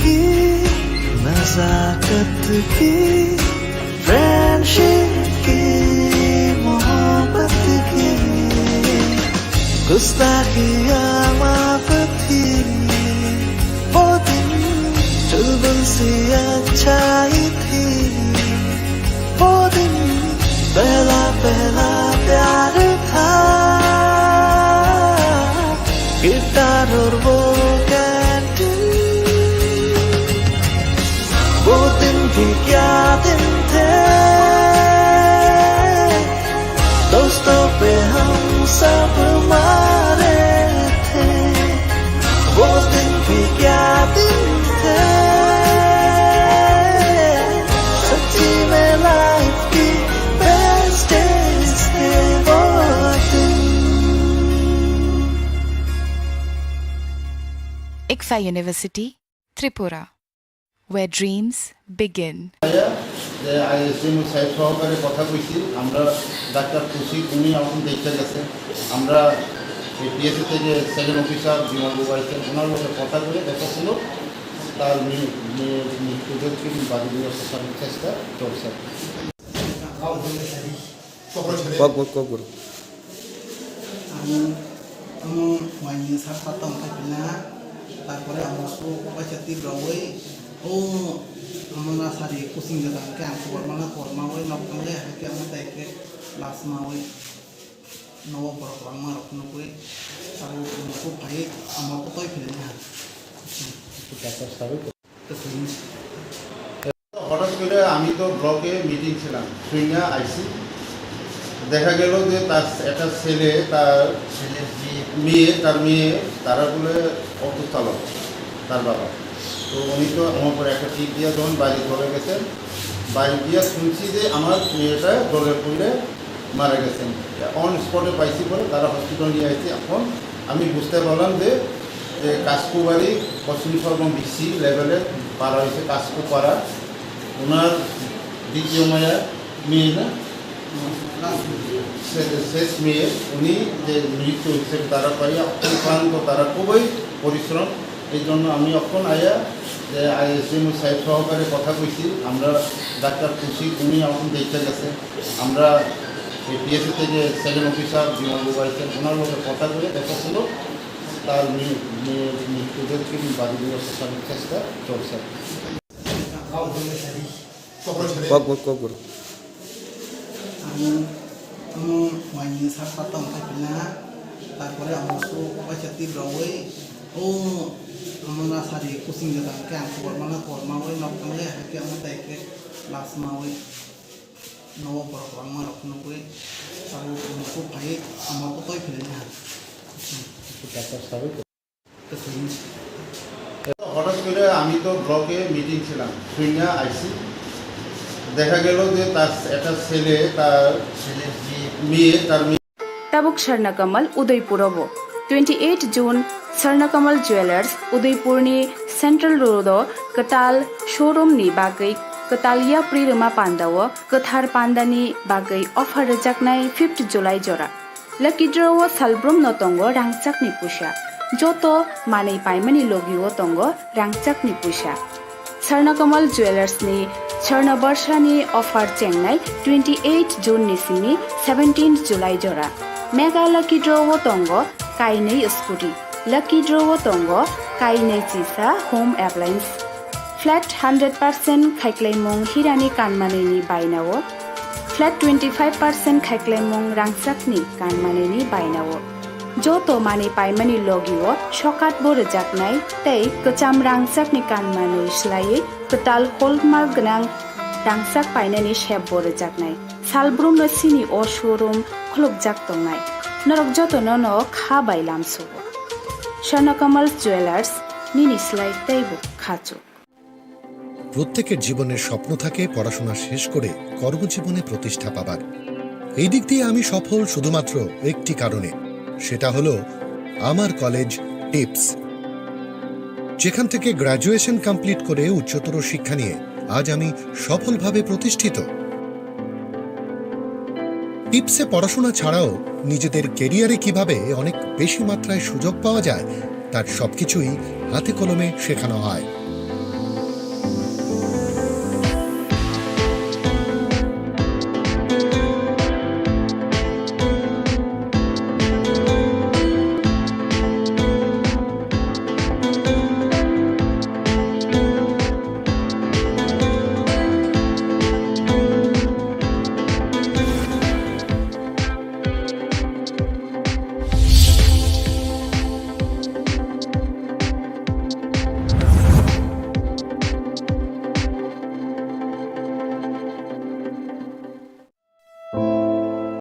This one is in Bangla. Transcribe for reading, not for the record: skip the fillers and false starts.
की नजाकत की फ्रेंडशिप की मोहब्बत की गुस्ताखियां माफ थी वो दिन चुलबुल सी अच्छाई थी वो दिन पहला पहला प्यार था गिटार और वो कैंटीन वो दिन भी क्या दिन थे दोस्तों पे हम सब मारे थे वो दिन भी क्या दिन थे सच्ची में लाइफ की बेस्ट डेज थे वो दिन। ICFA University, Tripura, where dreams begin. সাহেব সহকারে কথা কইছি আমরা ডাক্তার খুশি উনি এখন দেখতে গেছে আমরা পিএসসি থেকে সেকেন্ড অফিসার বিমল আছেন ওনার মধ্যে কথা বলে দেখা ছিল তার মৃত্যুদেরকে বাড়ি দেওয়ার চেষ্টা চলছে। তারপরে আমার তো পয়সা তীব্রই ও আমরা সারি কোচিং যেতাম কে আমি কর্মা ওই নকলে হাতে আমরা তাইকে লাস্ট মা ওই নব বড় কর্মা রকম করে আর খুব ভাই আমার তো তাই ফেলে না হঠাৎ করে আমি তো ব্লকে মিটিং ছিলাম শুইনা আইসি দেখা গেল যে তার একটা ছেলে তার মেয়ে তারা বলে অটো চালক তার বাবা তো উনি তো আমার পরে একটা টিপ দিয়ে যখন বাড়ি চলে গেছেন বাড়ি দিয়ে শুনছি যে আমার মেয়েটা জলে পড়লে মারা গেছেন অন স্পটে পাইছি বলে তারা হসপিটাল নিয়ে আসছে। এখন আমি বুঝতে পারলাম যে কাসকু বাড়ি পশ্চিম সর্বম বিসি লেভেলে পাড়া হয়েছে কাসকু পাড়া ওনার দ্বিতীয় মেয়ে না শেষ মেয়ে উনি যে মৃত্যু হিসেবে তারা পাইয়া অক্লান্ত তারা খুবই পরিশ্রম এই জন্য আমি এখন আয়া যে ICFA সাহেব সহকারে কথা কইছি আমরা ডাক্তার খুশি উনি এখন দেখতে গেছে আমরা পিএসসি থেকে সেকেন্ড অফিসার বিমল আছেন ওনার মধ্যে কথা বলে দেখা ছিল তার মৃত্যুদেরকে বাড়ি দেওয়ার চেষ্টা চলছে। আমি সাত পাতাম থাকি না তারপরে আমার তো পয়সা তীব্রই ও আমরা সারি কোচিং যেতাম কে আমি কর্মা ওই নকলে হাতে আমরা তাইকে লাস্ট মা ওই নব বড় কর্মা রকম করে আর খুব ভাই আমার তো তাই ফেলে না হঠাৎ করে আমি তো ব্লকে মিটিং ছিলাম শুইনা আইসি দেখা গেল যে তার একটা ছেলে তার মেয়ে Tabuk Sharnakamal Udaipurabo 28 June Sharnakamal Jewelers Udaipurni Central Road Katal Showroom ni bagai Katalia Prirama Pandawa Kathar Pandani bagai offer rejaknai 5th July jora Lucky draw Salbrum notongo rangchak ni pusha Joto manei paimani logiwo tongo rangchak ni pusha Sharnakamal Jewelers ni Sharna Barshani offer Chengnai 28 June nisini 17th July jora Mega lucky draw tongo kainei scooty lucky draw tongo kainei chisa home appliance flat 100% khaiklaimong hirani kanmaneni bainawo flat 25% khaiklaimong rangchakni kanmaneni bainawo Joto mani paimani logiwo shokat bore jaknai tei kacham rangchakni kanmanei slai katal hallmark gnang rangchak painani shep bore jaknai salbrum no sini o showroom khlokjak tongnai norok joto no kha bailam subo Sharnakamal Jewelers nini slai teibo khachu প্রত্যেকের জীবনের স্বপ্ন থাকে পড়াশোনা শেষ করে কর্মজীবনে প্রতিষ্ঠা পাবার এই দিক দিয়ে আমি সফল শুধুমাত্র একটি কারণে সেটা হলো আমার কলেজ টিপস যেখান থেকে গ্র্যাজুয়েশন কমপ্লিট করে উচ্চতর শিক্ষা নিয়ে আজ আমি সফলভাবে প্রতিষ্ঠিত টিপসে পড়াশোনা ছাড়াও নিজেদের ক্যারিয়ারে কিভাবে অনেক বেশি মাত্রায় সুযোগ পাওয়া যায় তার সবকিছুই হাতে কলমে শেখানো হয়